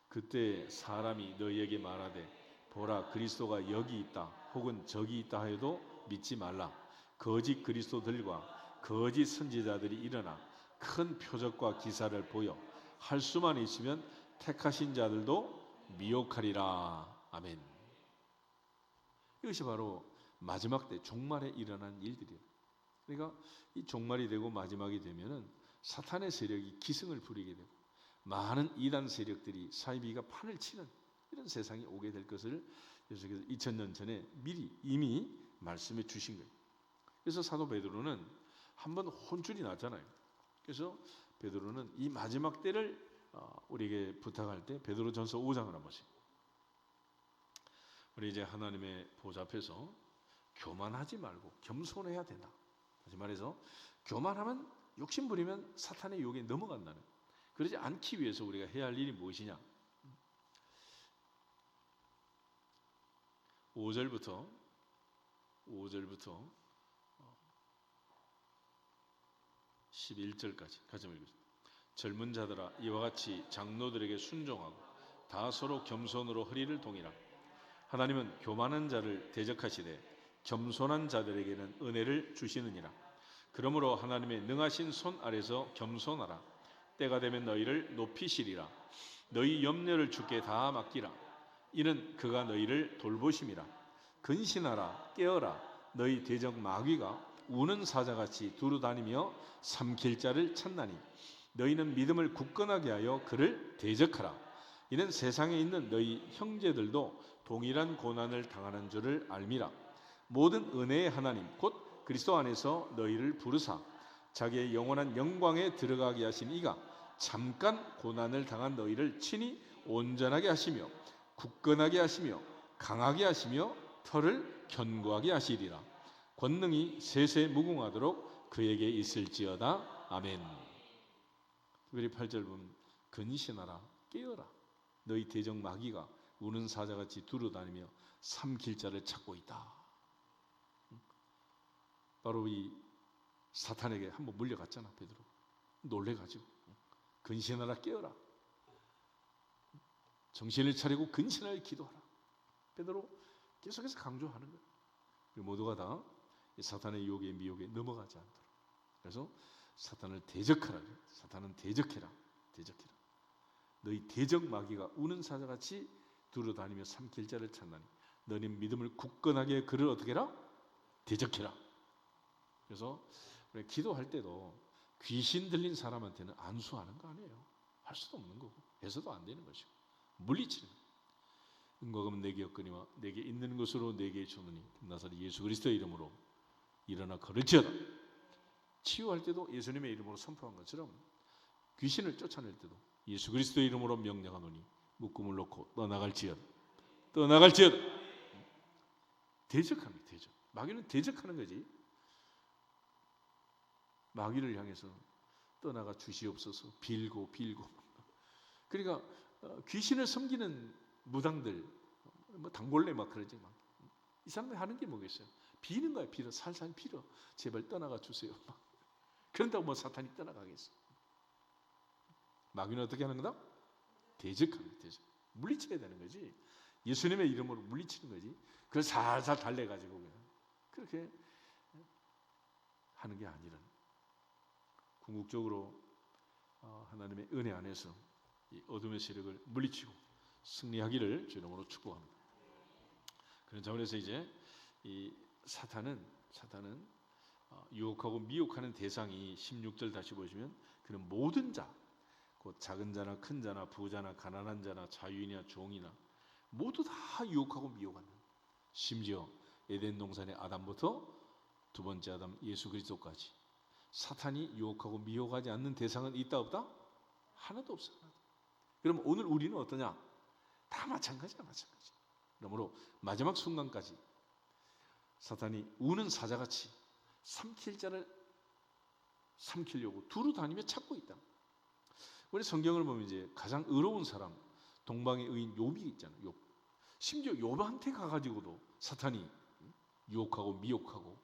그때 사람이 너희에게 말하되 보라 그리스도가 여기 있다 혹은 저기 있다 해도 믿지 말라. 거짓 그리스도들과 거짓 선지자들이 일어나 큰 표적과 기사를 보여 할 수만 있으면 택하신 자들도 미혹하리라. 아멘. 이것이 바로 마지막 때 종말에 일어난 일들이에요. 그러니까 이 종말이 되고 마지막이 되면은 사탄의 세력이 기승을 부리게 되고 많은 이단 세력들이 사이비가 판을 치는 이런 세상이 오게 될 것을 예수께서 2000년 전에 미리 이미 말씀해 주신 거예요. 그래서 사도 베드로는 한번 혼쭐이 났잖아요. 그래서 베드로는 이 마지막 때를 우리에게 부탁할 때 베드로전서 5장을 한번 보세요. 우리 이제 하나님의 보좌 앞에서 교만하지 말고 겸손해야 된다. 다시 말해서 교만하면 욕심부리면 사탄의 유혹에 넘어간다는, 그러지 않기 위해서 우리가 해야 할 일이 무엇이냐. 5절부터 11절까지 같이 읽겠습니다. 젊은 자들아 이와 같이 장로들에게 순종하고 다 서로 겸손으로 허리를 동이라. 하나님은 교만한 자를 대적하시되 겸손한 자들에게는 은혜를 주시느니라. 그러므로 하나님의 능하신 손 아래서 겸손하라. 때가 되면 너희를 높이시리라. 너희 염려를 주께 다 맡기라. 이는 그가 너희를 돌보심이라. 근신하라 깨어라. 너희 대적 마귀가 우는 사자같이 두루 다니며 삼킬 자를 찾나니 너희는 믿음을 굳건하게 하여 그를 대적하라. 이는 세상에 있는 너희 형제들도 동일한 고난을 당하는 줄을 알미라. 모든 은혜의 하나님 곧 그리스도 안에서 너희를 부르사 자기의 영원한 영광에 들어가게 하신 이가 잠깐 고난을 당한 너희를 친히 온전하게 하시며 굳건하게 하시며 강하게 하시며 털을 견고하게 하시리라. 권능이 세세 무궁하도록 그에게 있을지어다. 아멘. 특별히 8절 보면 근신하라 깨어라. 너희 대적 마귀가 우는 사자같이 두루다니며 삼킬 자를 찾고 있다. 바로 이 사탄에게 한번 물려갔잖아. 베드로 놀래가지고 근신하라 깨어라. 정신을 차리고 근신하여 기도하라. 베드로 계속해서 강조하는 거예요. 모두가 다 사탄의 유혹에 미혹에 넘어가지 않도록. 그래서 사탄을 대적하라. 사탄은 대적해라. 대적해라. 너희 대적 마귀가 우는 사자같이 두루다니며 삼킬 자를 찾나니 너는 믿음을 굳건하게 그를 어떻게 해라? 대적해라. 그래서 우리 기도할 때도 귀신 들린 사람한테는 안수하는 거 아니에요. 할 수도 없는 거고 해서도 안 되는 것이고 물리치는 거예요. 은과금은 내게 없거니와 내게 있는 것으로 내게 주노니 나사렛 예수 그리스도의 이름으로 일어나 걸을지어다. 치유할 때도 예수님의 이름으로 선포한 것처럼 귀신을 쫓아낼 때도 예수 그리스도의 이름으로 명령하노니 묶음을 놓고 떠나갈지어다. 대적합니다. 대적. 마귀는 대적하는 거지. 마귀를 향해서 떠나가 주시옵소서 빌고. 그러니까 귀신을 섬기는 무당들, 뭐 당골레 막 그러지 막. 이 사람들 하는 게 뭐겠어요? 비는 거야. 빌어. 살살 빌어. 제발 떠나가 주세요. 그런다고 뭐 사탄이 떠나가겠어? 마귀는 어떻게 하는 거다? 대적합니다. 대적. 물리쳐야 되는 거지. 예수님의 이름으로 물리치는 거지. 그걸 살살 달래가지고 그냥 그렇게 하는 게 아니라 궁극적으로 하나님의 은혜 안에서 이 어둠의 세력을 물리치고 승리하기를 주 이름으로 축복합니다. 그런 차원에서 이제 이 사탄은 유혹하고 미혹하는 대상이 16절 다시 보시면 그는 모든 자, 곧 작은 자나 큰 자나 부자나 가난한 자나 자유인이나 종이나 모두 다 유혹하고 미혹하는, 심지어 에덴 동산의 아담부터 두 번째 아담 예수 그리스도까지 사탄이 유혹하고 미혹하지 않는 대상은 있다 없다? 하나도 없어. 그럼 오늘 우리는 어떠냐? 다 마찬가지야. 그러므로 마지막 순간까지 사탄이 우는 사자같이 삼킬 자를 삼키려고 두루 다니며 찾고 있다. 우리 성경을 보면 이제 가장 의로운 사람, 동방의 의인 욥이 있잖아요. 욥. 심지어 욥한테 가가지고도 사탄이 유혹하고 미혹하고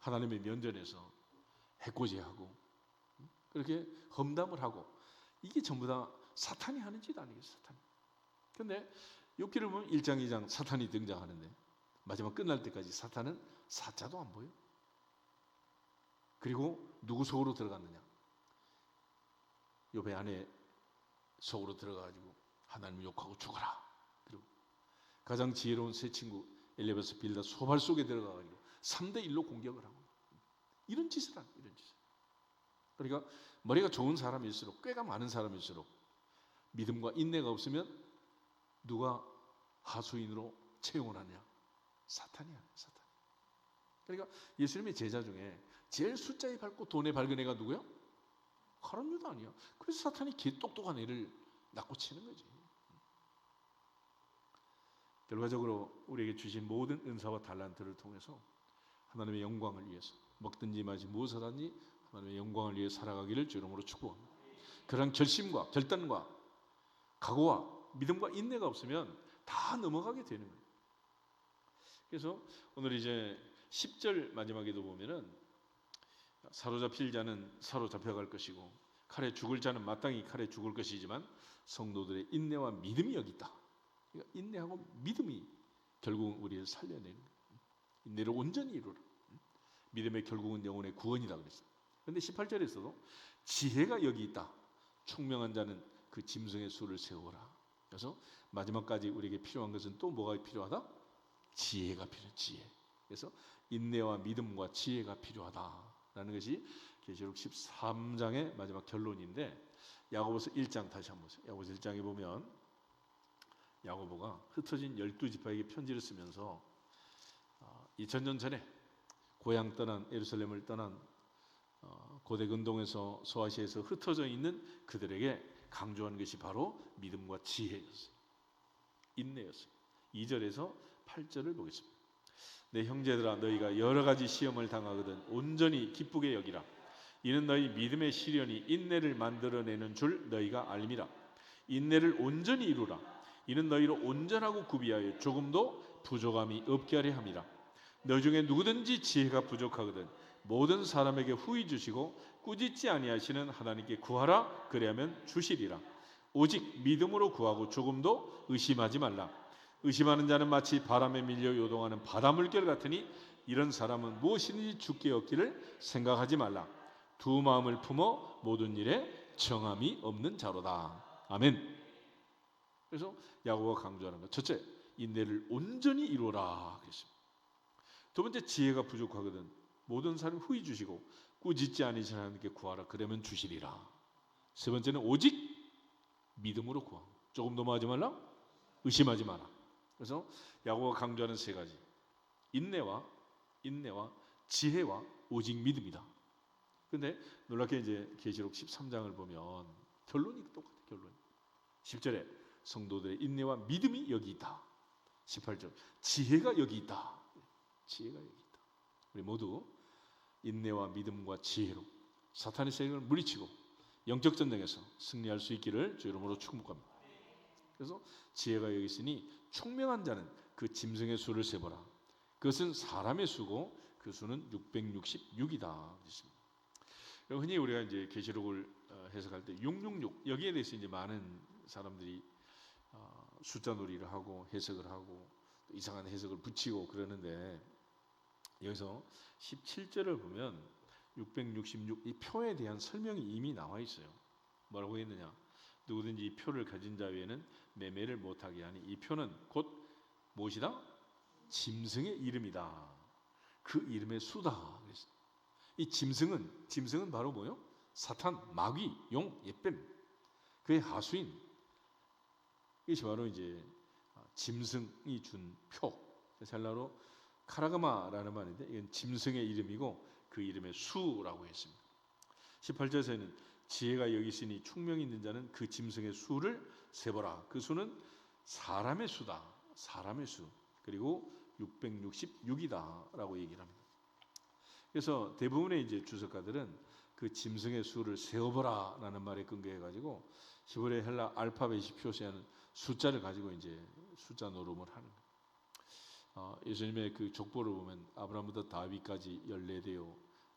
하나님의 면전에서 해코지하고 그렇게 험담을 하고, 이게 전부 다 사탄이 하는 짓 아니겠어요? 사탄. 그런데 욥기를 보면 1장 2장 사탄이 등장하는데 마지막 끝날 때까지 사탄은 사자도 안 보여. 그리고 누구 속으로 들어갔느냐? 욥의 아내 속으로 들어가가지고 하나님 욕하고 죽어라. 그리고 가장 지혜로운 세 친구 엘리베스 빌다 소발 속에 들어가가지고 3대1로 공격을 하고 이런 짓을 하는, 이런 짓을. 그러니까 머리가 좋은 사람일수록, 꾀가 많은 사람일수록 믿음과 인내가 없으면 누가 하수인으로 채용을 하냐? 사탄이야, 사탄. 그러니까 예수님의 제자 중에 제일 숫자에 밝고 돈에 밝은 애가 누구야? 가룟 유다 아니야. 그래서 사탄이 개 똑똑한 애를 낳고 치는 거지. 결과적으로 우리에게 주신 모든 은사와 달란트를 통해서 하나님의 영광을 위해서 먹든지 마시 무엇을 하든지 하나님의 영광을 위해 살아가기를 주 이름으로 축복합니다. 그런 결심과 결단과 각오와 믿음과 인내가 없으면 다 넘어가게 되는 거예요. 그래서 오늘 이제 10절 마지막에도 보면은 사로잡힐 자는 사로잡혀갈 것이고 칼에 죽을 자는 마땅히 칼에 죽을 것이지만 성도들의 인내와 믿음이 여기 있다. 그러니까 인내하고 믿음이 결국 우리를 살려내는 거예요. 인내를 온전히 이루라. 믿음의 결국은 영혼의 구원이다 그랬어요. 그런데 18절에서도 지혜가 여기 있다. 총명한 자는 그 짐승의 수를 세우라. 그래서 마지막까지 우리에게 필요한 것은 또 뭐가 필요하다? 지혜가 필요해. 지혜. 그래서 인내와 믿음과 지혜가 필요하다라는 것이 계시록 13장의 마지막 결론인데, 야고보서 1장 다시 한번 보세요. 야고보서 1장에 보면 야고보가 흩어진 12지파에게 편지를 쓰면서 2000년 전에 고향 떠난 예루살렘을 떠난 고대 근동에서 소아시아에서 흩어져 있는 그들에게 강조하는 것이 바로 믿음과 지혜였어요. 인내였어요. 2절에서 8절을 보겠습니다. 내 형제들아, 너희가 여러 가지 시험을 당하거든 온전히 기쁘게 여기라. 이는 너희 믿음의 시련이 인내를 만들어내는 줄 너희가 알미라. 인내를 온전히 이루라. 이는 너희를 온전하고 구비하여 조금도 부족함이 없게 하려 함이라. 너 중에 누구든지 지혜가 부족하거든 모든 사람에게 후히 주시고 꾸짖지 아니하시는 하나님께 구하라. 그리하면 주시리라. 오직 믿음으로 구하고 조금도 의심하지 말라. 의심하는 자는 마치 바람에 밀려 요동하는 바닷물결 같으니 이런 사람은 무엇이든지 죽게 얻기를 생각하지 말라. 두 마음을 품어 모든 일에 정함이 없는 자로다. 아멘. 그래서 야고보가 강조하는 것, 첫째, 인내를 온전히 이루라 그랬습니다. 두 번째, 지혜가 부족하거든 모든 사람 후히 주시고 꾸짖지 아니시는 하나님께 구하라. 그러면 주시리라. 세 번째는 오직 믿음으로 구하고 조금도 뭐 하지 말라? 의심하지 마라. 그래서 야고보가 강조하는 세 가지, 인내와 지혜와 오직 믿음이다. 그런데 놀랍게 이제 계시록 13장을 보면 결론이 똑같아요. 결론. 10절에 성도들의 인내와 믿음이 여기 있다. 18절 지혜가 여기 있다. 지혜가 여기 있다. 우리 모두 인내와 믿음과 지혜로 사탄의 세력을 물리치고 영적 전쟁에서 승리할 수 있기를 주 이름으로 축복합니다. 그래서 지혜가 여기 있으니 총명한 자는 그 짐승의 수를 세보라. 그것은 사람의 수고 그 수는 666이다. 흔히 우리가 이제 계시록을 해석할 때 666 여기에 대해서 이제 많은 사람들이 숫자 놀이를 하고 해석을 하고 또 이상한 해석을 붙이고 그러는데, 여기서 17절을 보면 666 이 표에 대한 설명이 이미 나와 있어요. 뭐라고 했느냐? 누구든지 이 표를 가진 자 외에는 매매를 못하게 하니 이 표는 곧 무엇이다? 짐승의 이름이다. 그 이름의 수다. 이 짐승은 바로 뭐요? 사탄, 마귀, 용, 옅뱀, 그의 하수인. 이것이 바로 이제 짐승이 준 표. 헬라어로 카라그마라는 말인데 이건 짐승의 이름이고 그 이름의 수라고 했습니다. 18절에서는 지혜가 여기 있으니 총명이 있는 자는 그 짐승의 수를 세보라. 그 수는 사람의 수다. 사람의 수. 그리고 666이다라고 얘기를 합니다. 그래서 대부분의 이제 주석가들은 그 짐승의 수를 세어보라라는 말에 근거해 가지고 히브리 헬라 알파벳이 표시하는 숫자를 가지고 이제 숫자 노름을 하는 거예요. 예수님의 그 족보를 보면 아브라함부터 다윗까지 14대요,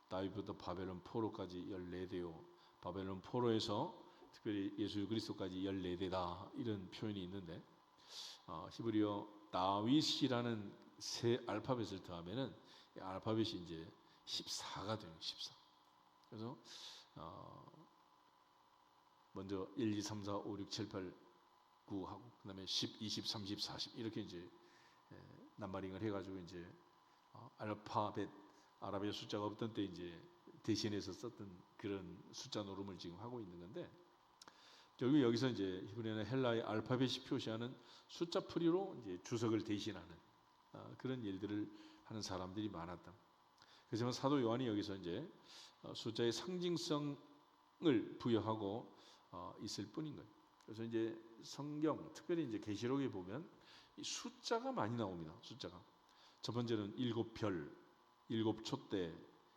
다윗부터 바벨론 포로까지 14대요, 바벨론 포로에서 특별히 예수 그리스도까지 14대다 이런 표현이 있는데, 히브리어 다윗이라는 세 알파벳을 더하면은 이 알파벳이 이제 14가 돼요. 14. 그래서 먼저 1, 2, 3, 4, 5, 6, 7, 8, 9 하고 그다음에 10, 20, 30, 40 이렇게 이제 남바링을 해가지고 이제 알파벳 아라비아 숫자가 없던 때 이제 대신해서 썼던 그런 숫자 노름을 지금 하고 있는 건데, 결국 여기서 이제 히브리어나 헬라의 알파벳이 표시하는 숫자 풀이로 이제 주석을 대신하는 그런 일들을 하는 사람들이 많았다. 그렇지만 사도 요한이 여기서 이제 숫자의 상징성을 부여하고 있을 뿐인 거예요. 그래서 이제 성경, 특별히 이제 계시록에 보면 이 숫자가 많이 나옵니다. 숫자가 첫 번째는 7별, 7촛대,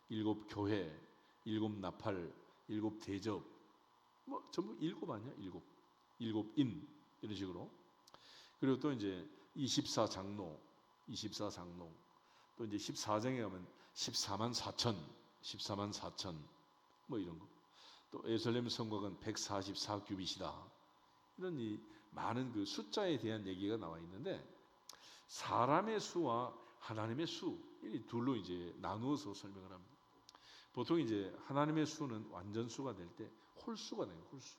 7교회, 7나팔, 7대접, 뭐 전부 7 아니야? 7인 이런 식으로. 그리고 또 이제 24장로, 또 이제 14장에 가면 14만 4천 뭐 이런 거. 또 예루살렘 성곽은 144규빗이다. 이런 이 많은 그 숫자에 대한 얘기가 나와 있는데, 사람의 수와 하나님의 수 이 둘로 이제 나누어서 설명을 합니다. 보통 이제 하나님의 수는 완전 수가 될 때 홀수가 돼요. 홀수.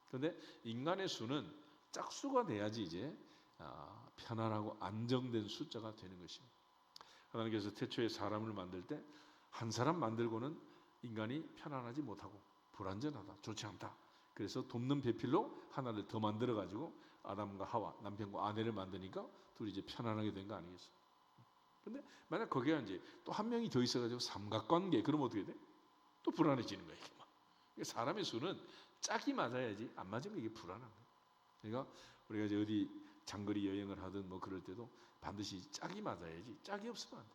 그런데 인간의 수는 짝수가 돼야지 이제 편안하고 안정된 숫자가 되는 것입니다. 하나님께서 태초에 사람을 만들 때 한 사람 만들고는 인간이 편안하지 못하고 불안전하다, 좋지 않다. 그래서 돕는 배필로 하나를 더 만들어 가지고 아담과 하와, 남편과 아내를 만드니까 둘이 이제 편안하게 된 거 아니겠어요? 근데 만약 거기에 이제 또 한 명이 더 있어가지고 삼각관계, 그러면 어떻게 돼? 또 불안해지는 거예요. 사람의 수는 짝이 맞아야지, 안 맞으면 이게 불안한 거예요. 그러니까 우리가 이제 어디 장거리 여행을 하든 뭐 그럴 때도 반드시 짝이 맞아야지, 짝이 없으면 안 돼.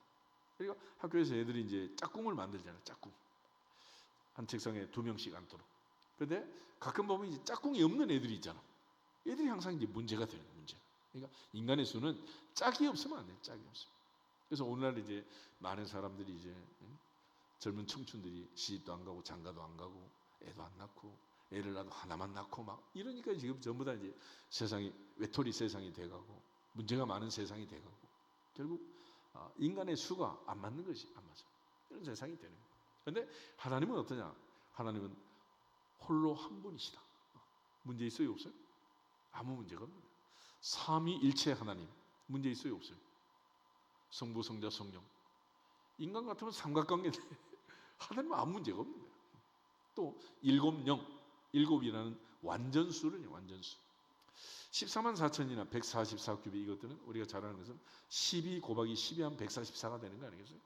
그러니까 학교에서 애들이 이제 짝꿍을 만들잖아요. 짝꿍. 한 책상에 2명씩 앉도록. 근데 가끔 보면 이제 짝꿍이 없는 애들이 있잖아. 애들이 항상 이제 문제가 되는 문제. 그러니까 인간의 수는 짝이 없으면 안 돼. 짝이 없으면. 그래서 오늘날 이제 많은 사람들이 이제 젊은 청춘들이 시집도 안 가고 장가도 안 가고 애도 안 낳고, 애를 낳아도 하나만 낳고 막 이러니까 지금 전부 다 이제 세상이 외톨이 세상이 돼가고 문제가 많은 세상이 돼가고 결국 인간의 수가 안 맞는 것이 안 맞아. 이런 세상이 되는 거예요. 그런데 하나님은 어떠냐? 하나님은 홀로 한 분이시다. 문제 있어요, 없어요? 아무 문제가 없는 거예요. 삼위일체 하나님 문제 있어요, 없어요? 성부, 성자, 성령. 인간 같으면 삼각관계인데 하나님은 아무 문제가 없는 거예요. 또 일곱령, 일곱이라는 완전수를 완전수. 14만 4천이나 144규빗 이것들은 우리가 잘 아는 것은 12 곱하기 12 하면 144가 되는 거 아니겠어요?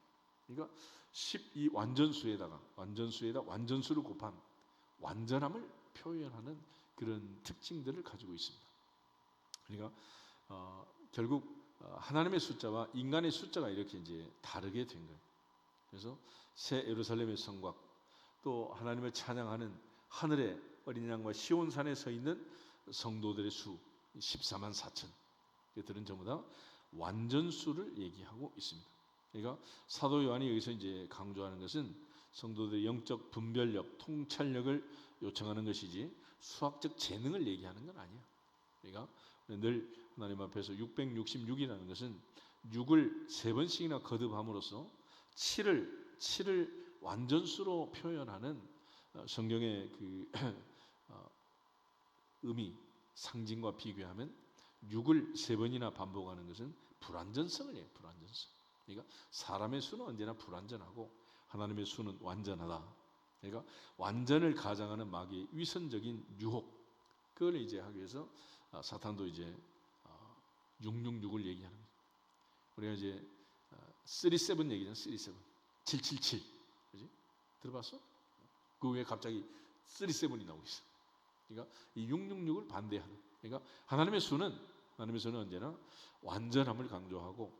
그러니까 12 완전수에다 완전수를 곱한 완전함을 표현하는 그런 특징들을 가지고 있습니다. 그러니까 결국 하나님의 숫자와 인간의 숫자가 이렇게 이제 다르게 된 거예요. 그래서 새 예루살렘의 성곽, 또 하나님을 찬양하는 하늘의 어린 양과 시온산에 서 있는 성도들의 수 14만 4천, 이들은 전부 다 완전수를 얘기하고 있습니다. 그러니까 사도 요한이 여기서 이제 강조하는 것은 성도들의 영적 분별력, 통찰력을 요청하는 것이지 수학적 재능을 얘기하는 건 아니야. 그러니까 늘 하나님 앞에서 666이라는 것은 6을 3번씩이나 거듭함으로써 7을 완전수로 표현하는 성경의 그 의미, 상징과 비교하면 6을 3번이나 반복하는 것은 불완전성을 해요. 불완전성. 그러니까 사람의 수는 언제나 불완전하고 하나님의 수는 완전하다. 그러니까 완전을 가장하는 마귀의 위선적인 유혹, 그걸 이제 하기 위해서 사탄도 이제 666을 얘기하는 거예요. 우리가 이제 37 얘기잖아. 37, 777, 그렇지? 들어봤어? 그 외에 갑자기 37이 나오고 있어. 그러니까 이 666을 반대하는. 그러니까 하나님의 수는 언제나 완전함을 강조하고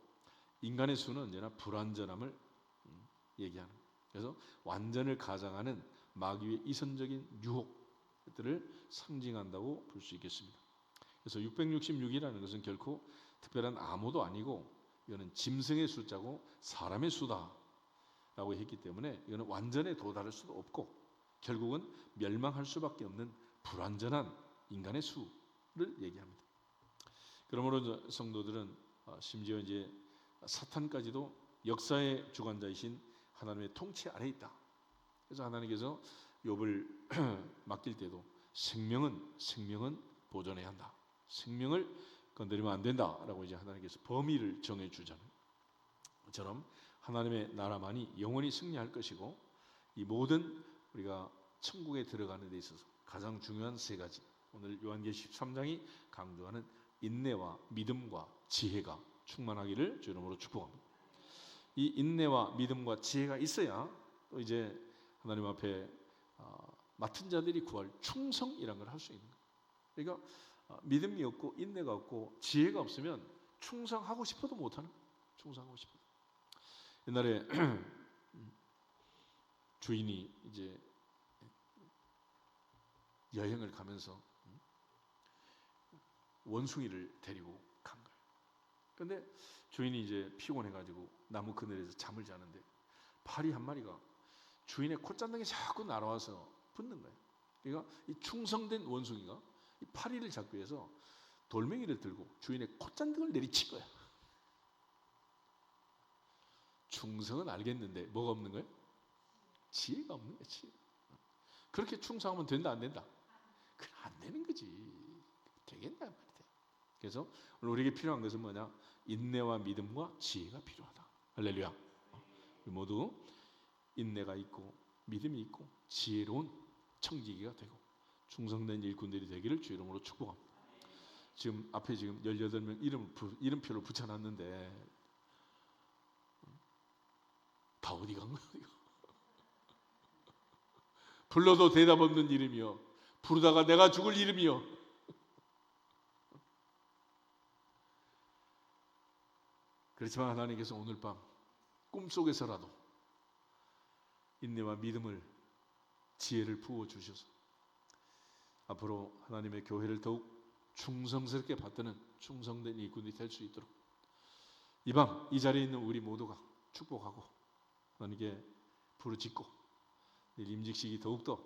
인간의 수는 언제나 불완전함을 얘기하는. 그래서 완전을 가장하는 마귀의 이선적인 유혹들을 상징한다고 볼 수 있겠습니다. 그래서 666이라는 것은 결코 특별한 암호도 아니고 이거는 짐승의 숫자고 사람의 수다라고 했기 때문에 이거는 완전에 도달할 수도 없고 결국은 멸망할 수밖에 없는 불완전한 인간의 수를 얘기합니다. 그러므로 성도들은 심지어 이제 사탄까지도 역사의 주관자이신 하나님의 통치 아래 있다. 그래서 하나님께서 욥을 맡길 때도 생명은 보존해야 한다. 생명을 건드리면 안 된다라고 이제 하나님께서 범위를 정해 주잖아요. 처럼 하나님의 나라만이 영원히 승리할 것이고 이 모든 우리가 천국에 들어가는 데 있어서 가장 중요한 3가지, 오늘 요한계시록 13장이 강조하는 인내와 믿음과 지혜가 충만하기를 주 이름으로 축복합니다. 이 인내와 믿음과 지혜가 있어야 또 이제 하나님 앞에 맡은 자들이 구할 충성이라는 걸 할 수 있는 거예요. 그러니까 믿음이 없고 인내가 없고 지혜가 없으면 충성하고 싶어도 못하는 거예요. 충성하고 싶어도. 옛날에 주인이 이제 여행을 가면서 원숭이를 데리고 간 거예요. 그런데 주인이 이제 피곤해가지고 나무 그늘에서 잠을 자는데 파리 한 마리가 주인의 콧잔등에 자꾸 날아와서 붙는 거예요. 그러니까 이 충성된 원숭이가 이 파리를 잡기 위해서 돌멩이를 들고 주인의 콧잔등을 내리친 거야. 충성은 알겠는데 뭐가 없는 거예요? 지혜가 없는 거야. 지혜. 그렇게 충성하면 된다 안 된다? 그래 안 되는 거지. 되겠나 말이야. 그래서 오늘 우리에게 필요한 것은 뭐냐? 인내와 믿음과 지혜가 필요하다. 할렐루야. 우리 모두 인내가 있고 믿음이 있고 지혜로운 청지기가 되고 충성된 일꾼들이 되기를 주 이름으로 축복합니다. 지금 앞에 지금 18명 이름표를 붙여놨는데 다 어디 간 거야? 불러도 대답 없는 이름이요, 부르다가 내가 죽을 이름이요. 그렇지만 하나님께서 오늘 밤 꿈속에서라도 인내와 믿음을, 지혜를 부어주셔서 앞으로 하나님의 교회를 더욱 충성스럽게 받드는 충성된 일꾼이 될 수 있도록 이 밤 이 자리에 있는 우리 모두가 축복하고 하나님께 부르짖고 임직식이 더욱더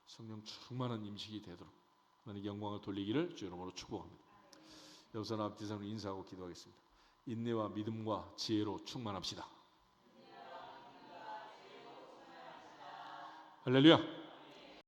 성령 충만한 임식이 되도록 하나님께 영광을 돌리기를 주 이름으로 축복합니다. 여기서 앞뒤 사람을 인사하고 기도하겠습니다. 인내와 믿음과 지혜로 충만합시다. 할렐루야.